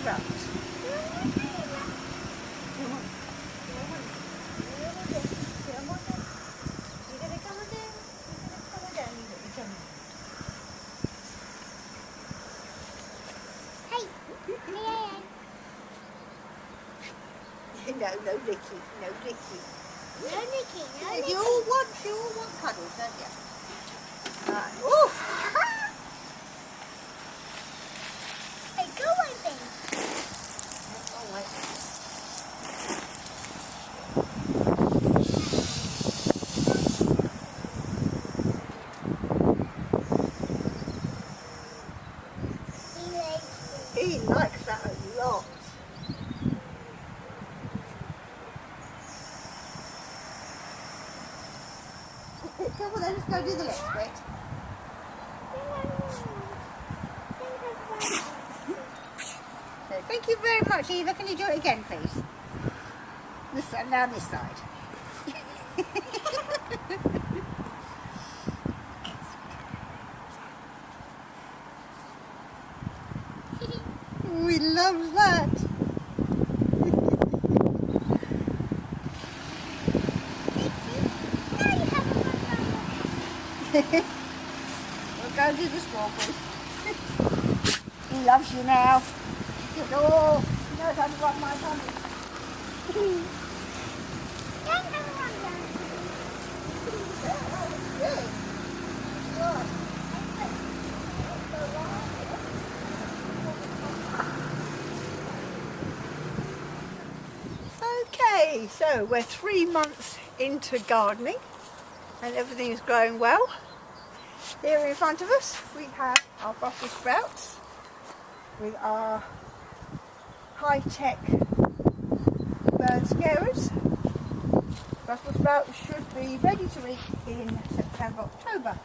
sprouts. No, no licky, no licky. No licking, no licking. You all want cuddles, don't you? Right. Ooh. Hey, go away, baby. Oh, wait. He likes that a lot. Come on then, let's go do the next bit. So, thank you very much, Eva. Can you do it again, please? This side, now this side. Oh, he loves that. We'll go and do the strawberries. He loves you now. He says, oh, he knows how to rub my tummy. Okay, so we're 3 months into gardening and everything is growing well. Here in front of us we have our Brussels sprouts with our high-tech bird scarers. Brussels sprouts should be ready to eat in September, October.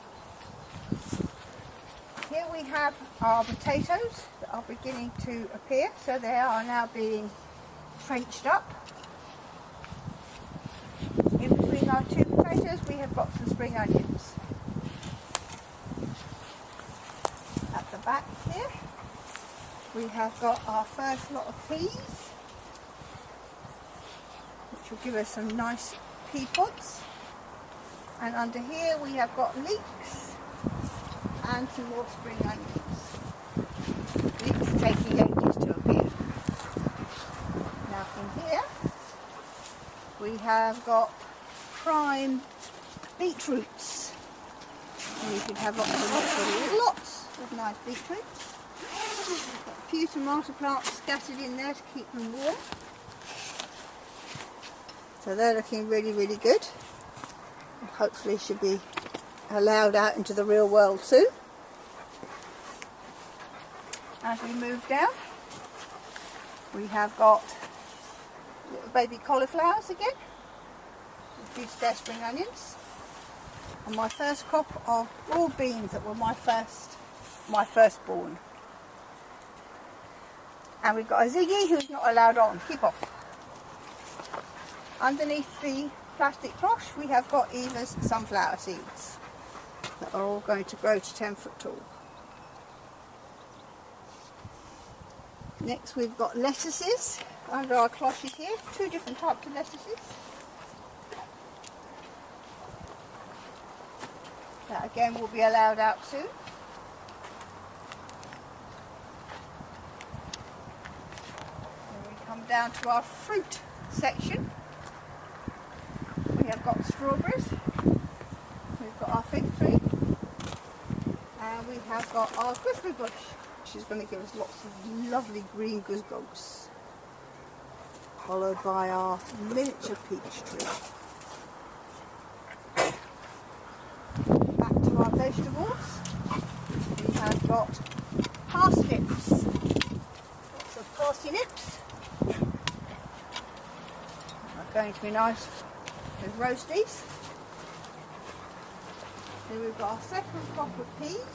Here we have our potatoes that are beginning to appear, so they are now being trenched up. In between our 2 potatoes we have got some spring onions. At the back here we have got our first lot of peas, which will give us some nice pea pods. And under here we have got leeks and some more spring onions. Leeks taking ages to appear. Now from here we have got prime beetroots. And you can have lots of nice beetroots. Got a few tomato plants scattered in there to keep them warm. So they're looking really, really good. Hopefully should be allowed out into the real world soon. As we move down, we have got little baby cauliflowers again, a few spare spring onions, and my first crop of broad beans that were my firstborn. And we've got a Ziggy who's not allowed on. Keep off. Underneath the plastic cloche we have got Eva's sunflower seeds that are all going to grow to 10 foot tall. Next we've got lettuces under our cloches here, 2 different types of lettuces. That again will be allowed out soon. Then we come down to our fruit section. We have got strawberries, we've got our fig tree, and we have got our gooseberry bush, which is going to give us lots of lovely green goosebugs, followed by our miniature peach tree. Back to our vegetables, we have got parsnips, lots of parsnips, are going to be nice as roasties. Then we've got our second crop of peas.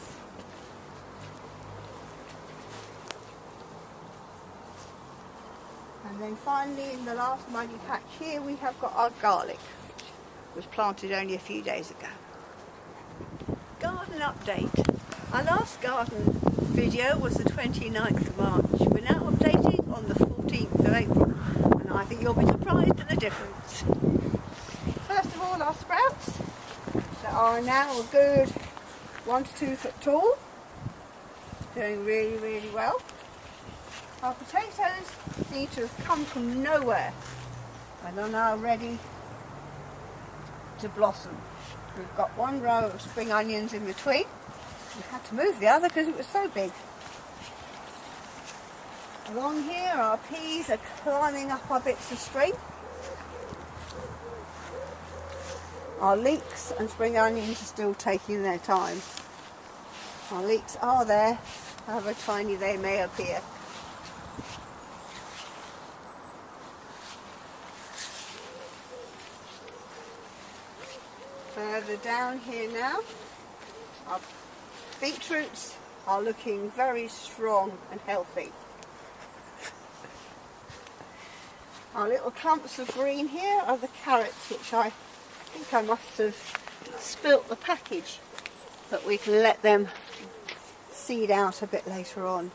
And then finally in the last muddy patch here we have got our garlic, which was planted only a few days ago. Garden update. Our last garden video was the 29th of March. We're now updating on the 14th of April, and I think you'll be surprised at the difference. First of all, our sprouts that are now a good 1 to 2 foot tall, doing really, really well. Our potatoes seem to have come from nowhere and are now ready to blossom. We've got one row of spring onions in between. We had to move the other because it was so big. Along here our peas are climbing up our bits of string. Our leeks and spring onions are still taking their time. Our leeks are there, however tiny they may appear. Further down here now, our beetroots are looking very strong and healthy. Our little clumps of green here are the carrots, which I think I must have spilt the package, but we can let them seed out a bit later on.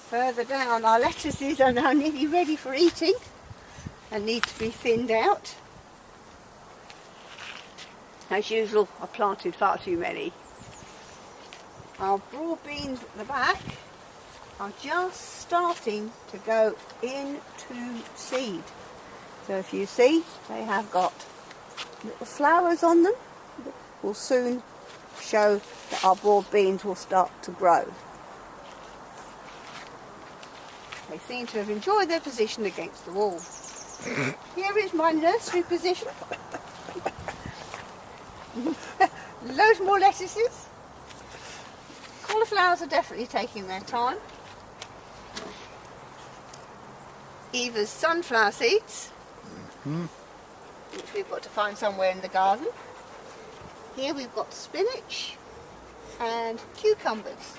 Further down, our lettuces are now nearly ready for eating and need to be thinned out. As usual, I planted far too many. Our broad beans at the back are just starting to go into seed. So if you see, they have got little flowers on them. Will soon show that our broad beans will start to grow. They seem to have enjoyed their position against the wall. Here is my nursery position. Loads more lettuces. Cauliflowers are definitely taking their time. Eva's sunflower seeds, which we've got to find somewhere in the garden. Here we've got spinach and cucumbers.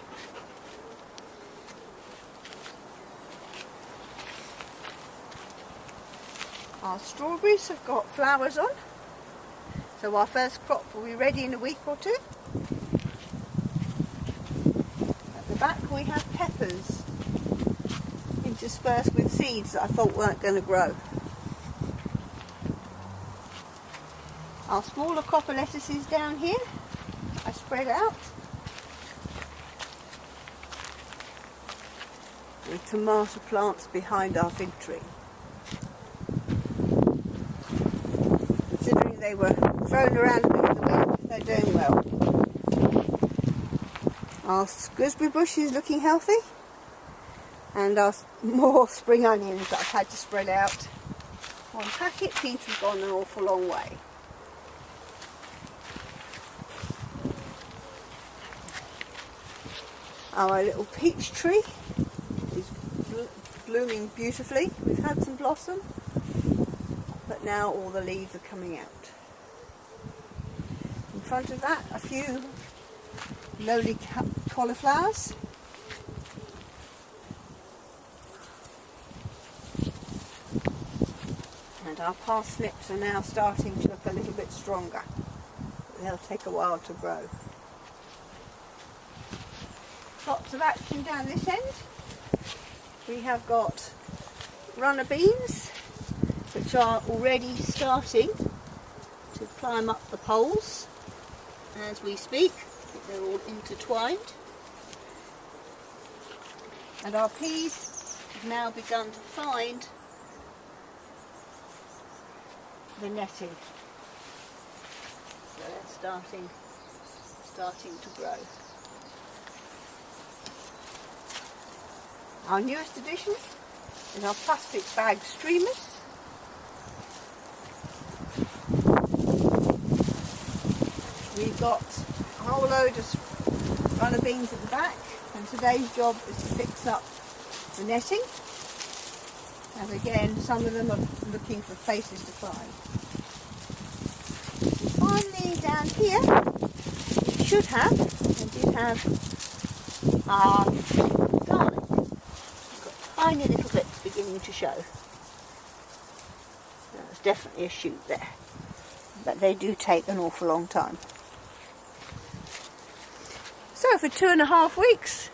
Our strawberries have got flowers on, so our first crop will be ready in a week or two. At the back we have peppers interspersed with seeds that I thought weren't going to grow. Our smaller copper lettuces down here I spread out with tomato plants behind our fig tree. Considering they were thrown around a bit in the wind, they're doing well. Our gooseberry bush is looking healthy, and our more spring onions that I've had to spread out. One packet seems to have gone an awful long way. Our little peach tree is blooming beautifully. We've had some blossom, but now all the leaves are coming out. In front of that, a few lowly cauliflowers. And our parsnips are now starting to look a little bit stronger. They'll take a while to grow. Lots of action down this end. We have got runner beans, which are already starting to climb up the poles as we speak. They're all intertwined. And our peas have now begun to find the netting. So they're starting to grow. Our newest addition is our plastic bag streamers. We've got a whole load of runner beans at the back, and today's job is to fix up the netting. And again, some of them are looking for places to climb. Finally, down here, we should have, and did have, our garlic. We've got tiny little bits beginning to show. There's definitely a shoot there. but they do take an awful long time. So for 2.5 weeks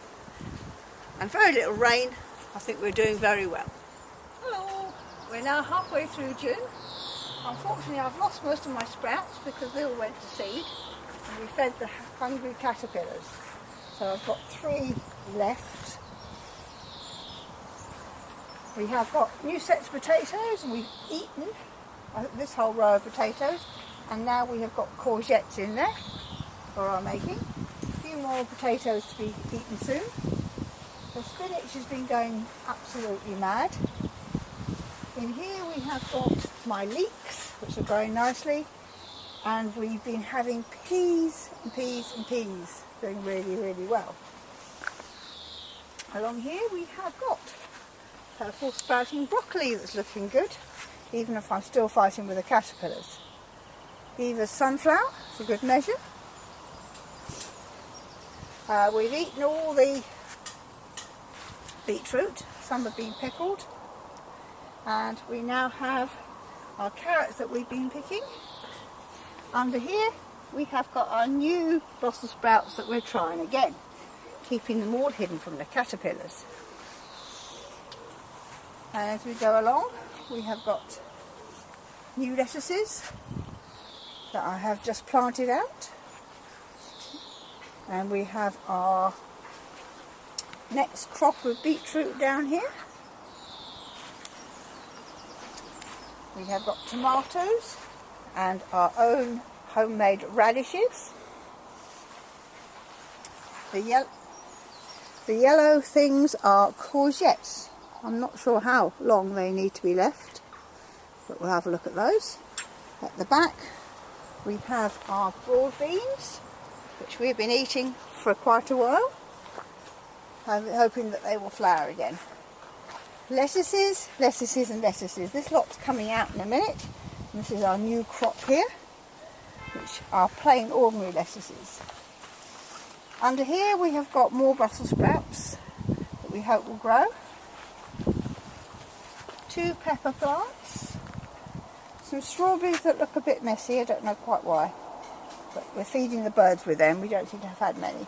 and very little rain, I think we're doing very well. Hello! We're now halfway through June. Unfortunately, I've lost most of my sprouts because they all went to seed and we fed the hungry caterpillars. So I've got 3 left. We have got new sets of potatoes and we've eaten this whole row of potatoes, and now we have got courgettes in there for our making. A few more potatoes to be eaten soon. The spinach has been going absolutely mad. In here we have got my leeks, which are growing nicely, and we've been having peas and peas and peas, doing really, really well. Along here we have got purple sprouting broccoli that's looking good, even if I'm still fighting with the caterpillars. Eva's sunflower for good measure. We've eaten all the beetroot, some have been pickled, and we now have our carrots that we've been picking. Under here we have got our new Brussels sprouts that we're trying again, keeping them all hidden from the caterpillars. And as we go along, we have got new lettuces that I have just planted out, and we have our next crop of beetroot down here. We have got tomatoes and our own homemade radishes. The yellow things are courgettes. I'm not sure how long they need to be left, but we'll have a look at those. At the back we have our broad beans, which we've been eating for quite a while. I'm hoping that they will flower again. Lettuces, lettuces and lettuces. This lot's coming out in a minute. And this is our new crop here, which are plain ordinary lettuces. Under here we have got more Brussels sprouts that we hope will grow. 2 pepper plants. Some strawberries that look a bit messy, I don't know quite why. But we're feeding the birds with them, we don't seem to have had many.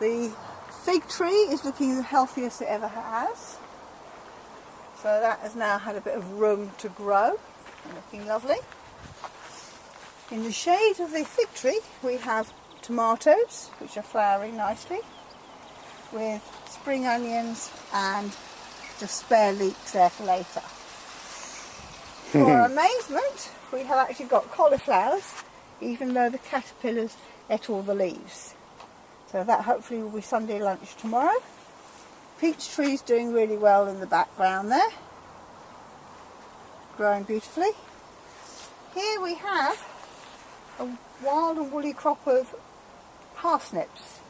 The fig tree is looking the healthiest it ever has. So that has now had a bit of room to grow, and looking lovely. In the shade of the fig tree we have tomatoes, which are flowering nicely, with spring onions and just spare leeks there for later. For our amazement, we have actually got cauliflowers, even though the caterpillars ate all the leaves. So that hopefully will be Sunday lunch tomorrow. Peach tree's doing really well in the background there, growing beautifully. Here we have a wild and woolly crop of parsnips.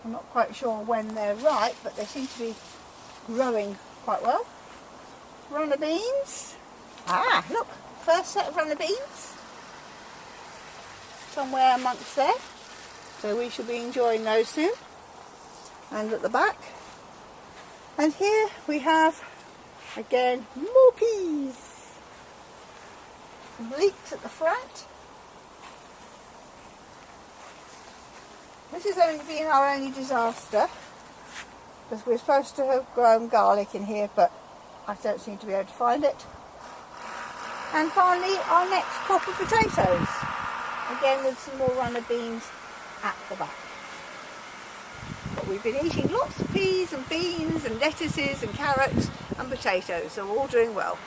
I'm not quite sure when they're ripe, but they seem to be growing quite well. Runner beans. Ah, look, first set of runner beans. Somewhere amongst there. So we shall be enjoying those soon. And at the back. And here we have, again, more peas. Some leeks at the front. This has only been our only disaster, because we're supposed to have grown garlic in here, but I don't seem to be able to find it. And finally, our next crop of potatoes, again with some more runner beans at the back. But we've been eating lots of peas and beans and lettuces and carrots and potatoes, so we're all doing well.